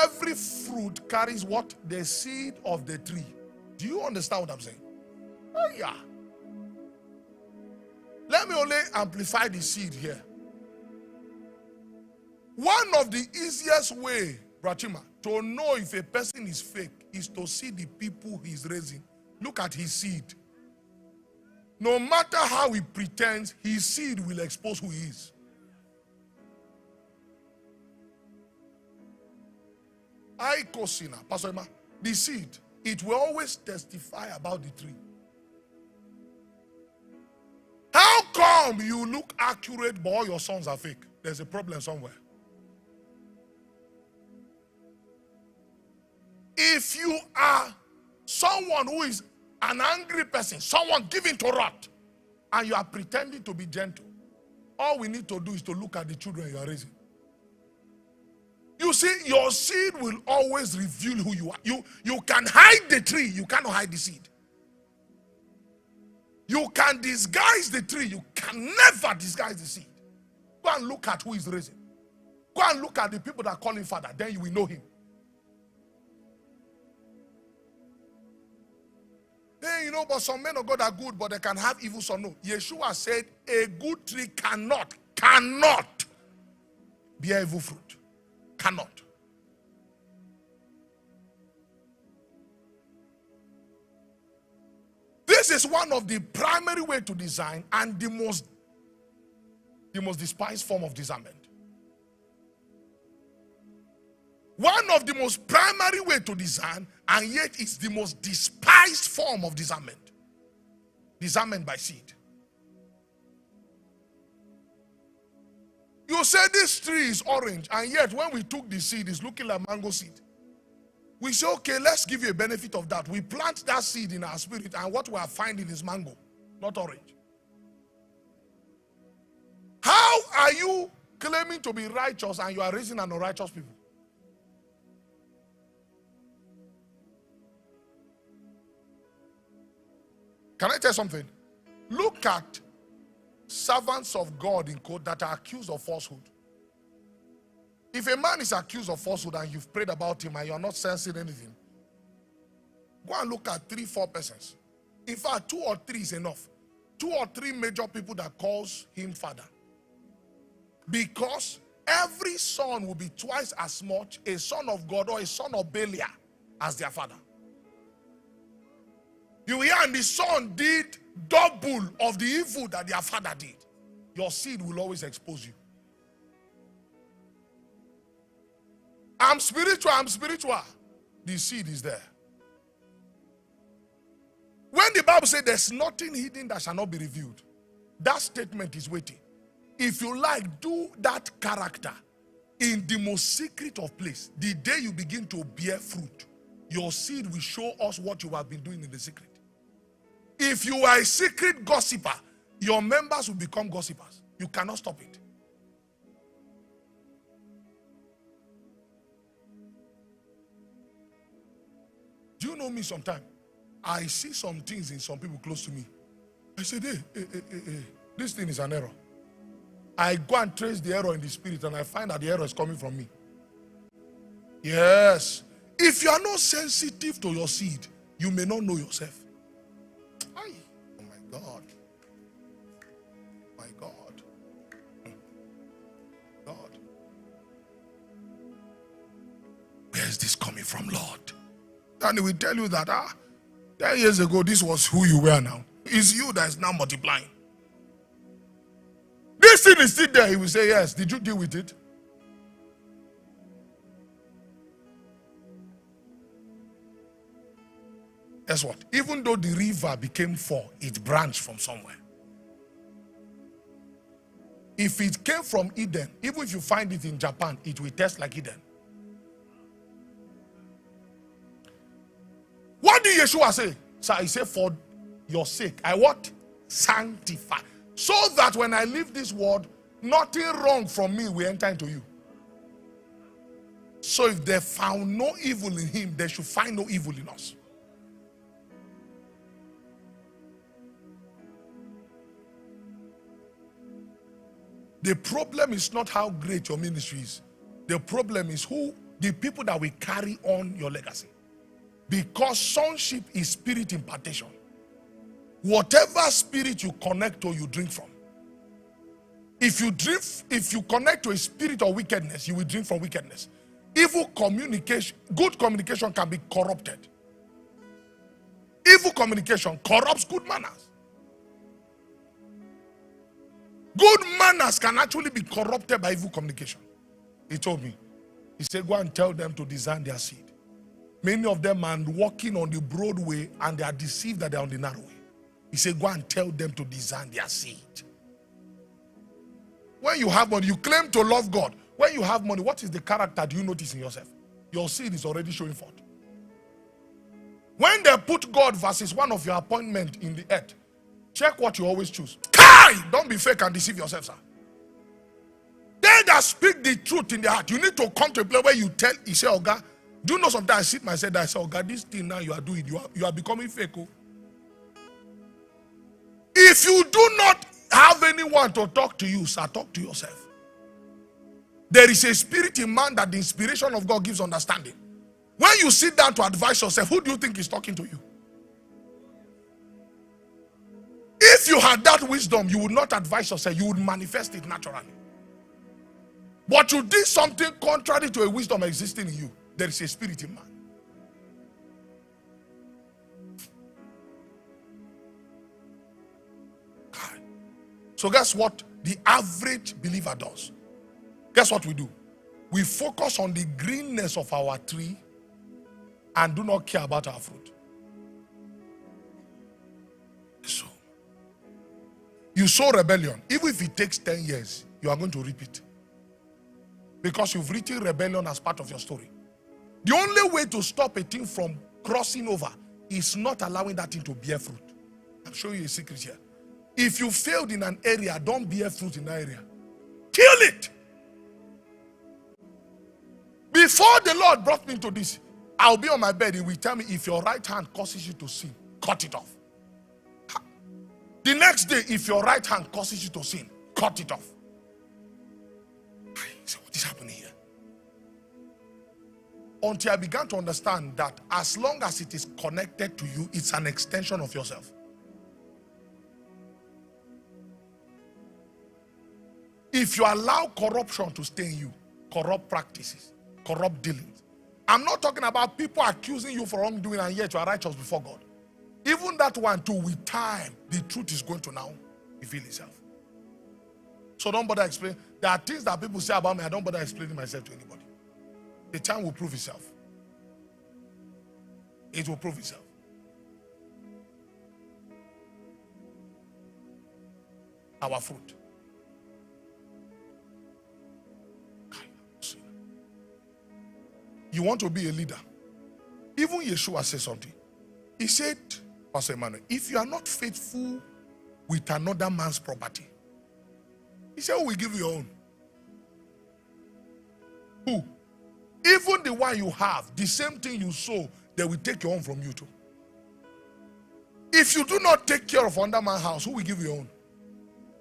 every fruit carries what? The seed of the tree. Do you understand what I'm saying? Oh yeah. Let me only amplify the seed here. One of the easiest way, Brachima, to know if a person is fake is to see the people he's raising. Look at his seed. No matter how he pretends, his seed will expose who he is. Pastor Emma, the seed, it will always testify about the tree. How come you look accurate but all your sons are fake? There's a problem somewhere. If you are someone who is an angry person, someone given to wrath, and you are pretending to be gentle, all we need to do is to look at the children you are raising. You see, your seed will always reveal who you are. You can hide the tree, you cannot hide the seed. You can disguise the tree, you can never disguise the seed. Go and look at who is raising. Go and look at the people that call him father, then you will know him. Hey, you know, but some men of God are good, but they can have evil son. No. Yeshua said a good tree cannot bear evil fruit. Cannot. This is one of the primary way to design and the most despised form of discernment. One of the most primary way to design, and yet it's the most despised form of discernment. Discernment by seed. You say this tree is orange, and yet when we took the seed, it's looking like mango seed. We say, okay, let's give you a benefit of that. We plant that seed in our spirit, and what we are finding is mango, not orange. How are you claiming to be righteous and you are raising an unrighteous people? Can I tell you something? Look at servants of God in quote that are accused of falsehood. If a man is accused of falsehood and you've prayed about him and you're not sensing anything, go and look at 3-4 persons. In fact, 2 or 3 is enough. 2 or 3 major people that calls him father. Because every son will be twice as much a son of God or a son of Belial as their father. You hear, and the son did double of the evil that their father did. Your seed will always expose you. I'm spiritual. The seed is there. When the Bible says there's nothing hidden that shall not be revealed, that statement is weighty. If you like, do that character in the most secret of place. The day you begin to bear fruit, your seed will show us what you have been doing in the secret. If you are a secret gossiper, your members will become gossipers. You cannot stop it. Do you know me sometimes? I see some things in some people close to me. I said, hey, this thing is an error. I go and trace the error in the spirit and I find that the error is coming from me. Yes. If you are not sensitive to your seed, you may not know yourself. Oh my God. My God. God. Where is this coming from, Lord? And he will tell you that 10 years ago, this was who you were now. It's you that is now multiplying. This thing is still there. He will say, yes. Did you deal with it? Guess what? Even though the river became 4, it branched from somewhere. If it came from Eden, even if you find it in Japan, it will taste like Eden. What did Yeshua say? So I say, for your sake, I what? Sanctify. So that when I leave this world, nothing wrong from me will enter into you. So if they found no evil in him, they should find no evil in us. The problem is not how great your ministry is. The problem is who the people that will carry on your legacy. Because sonship is spirit impartation. Whatever spirit you connect to, you drink from. If you connect to a spirit of wickedness, you will drink from wickedness. Evil communication, good communication can be corrupted. Evil communication corrupts good manners. Good manners can actually be corrupted by evil communication. He told me. He said, go and tell them to discern their seed. Many of them are walking on the broad way and they are deceived that they are on the narrow way. He said, go and tell them to discern their seed. When you have money, you claim to love God. When you have money, what is the character do you notice in yourself? Your seed is already showing forth. When they put God versus one of your appointment in the earth, check what you always choose. Kai! Don't be fake and deceive yourself, sir. They that speak the truth in their heart, you need to come to a place where you tell, you say, Oga, do you know sometimes I sit myself there, I say, Oga, this thing now you are doing, you are becoming fake. Oh. If you do not have anyone to talk to you, sir, talk to yourself. There is a spirit in man that the inspiration of God gives understanding. When you sit down to advise yourself, who do you think is talking to you? If you had that wisdom, you would not advise yourself, you would manifest it naturally. But you did something contrary to a wisdom existing in you. There is a spirit in man. So guess what the average believer does? Guess what we do? We focus on the greenness of our tree and do not care about our fruit. So, you sow rebellion. Even if it takes 10 years, you are going to reap it. Because you've written rebellion as part of your story. The only way to stop a thing from crossing over is not allowing that thing to bear fruit. I'm showing you a secret here. If you failed in an area, don't bear fruit in that area. Kill it. Before the Lord brought me into this, I'll be on my bed. He will tell me, if your right hand causes you to sin, cut it off. The next day, if your right hand causes you to sin, cut it off. So what is happening here? Until I began to understand that as long as it is connected to you, it's an extension of yourself. If you allow corruption to stay in you, corrupt practices, corrupt dealings. I'm not talking about people accusing you for wrongdoing and yet you are righteous before God. Even that one too, with time, the truth is going to now reveal itself. So don't bother explaining. There are things that people say about me, I don't bother explaining myself to anybody. The time will prove itself. It will prove itself. Our fruit. You want to be a leader. Even Yeshua said something. He said, Pastor Emmanuel, if you are not faithful with another man's property, he said, who will give you your own? Who? Even the one you have, the same thing you sow, they will take your own from you too. If you do not take care of another man's house, who will give you your own?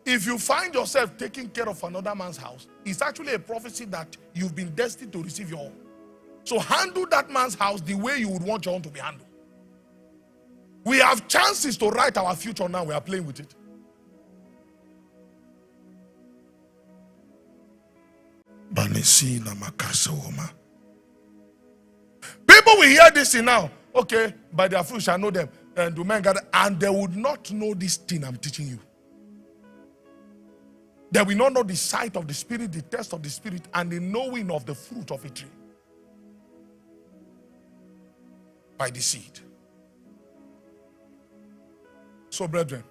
If you find yourself taking care of another man's house, it's actually a prophecy that you've been destined to receive your own. So handle that man's house the way you would want your own to be handled. We have chances to write our future now. We are playing with it. People will hear this thing now. Okay, by their fruit shall know them. And do men gather, and they would not know this thing I'm teaching you. They will not know the sight of the Spirit, the test of the Spirit, and the knowing of the fruit of a tree. By the seed. So, brethren,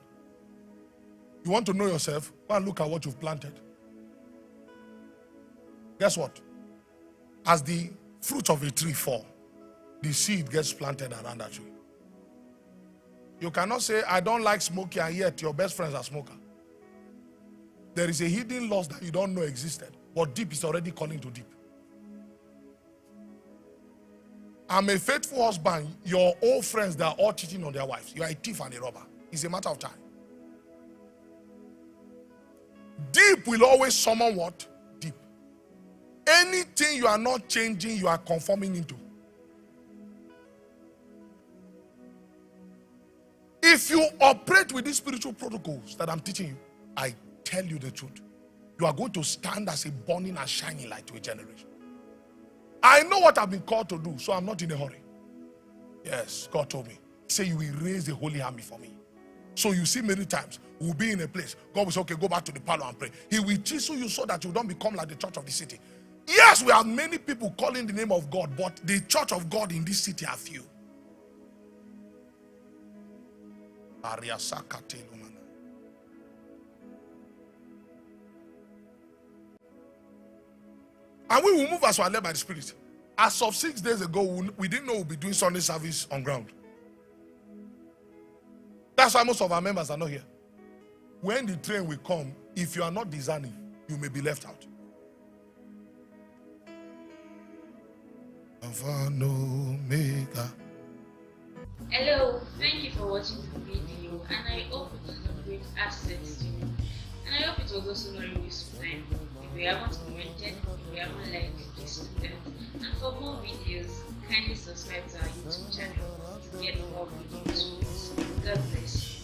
you want to know yourself? Go and look at what you've planted. Guess what? As the fruit of a tree fall, the seed gets planted around that tree. You cannot say, I don't like smoking, and yet your best friends are smokers. There is a hidden loss that you don't know existed, but deep is already calling to deep. I'm a faithful husband. Your old friends, they are all cheating on their wives. You are a thief and a robber. It's a matter of time. Deep will always summon what? Deep. Anything you are not changing, you are conforming into. If you operate with these spiritual protocols that I'm teaching you, I tell you the truth, you are going to stand as a burning and shining light to a generation. I know what I've been called to do, so I'm not in a hurry. Yes, God told me. Say you will raise a holy army for me. So you see many times, we'll be in a place. God will say, okay, go back to the parlor and pray. He will chisel you so that you don't become like the church of the city. Yes, we have many people calling the name of God, but the church of God in this city are few. And we will move as we are led by the Spirit. As of 6 days ago, we didn't know we'll be doing Sunday service on ground. That's why most of our members are not here. When the train will come, if you are not discerning, you may be left out. Hello, thank you for watching the video, and I hope it was a great asset to you. And I hope it was also not a useful time. If you haven't commented, if you haven't liked, please do that. And for more videos, kindly subscribe to our YouTube channel to get more videos. God bless you.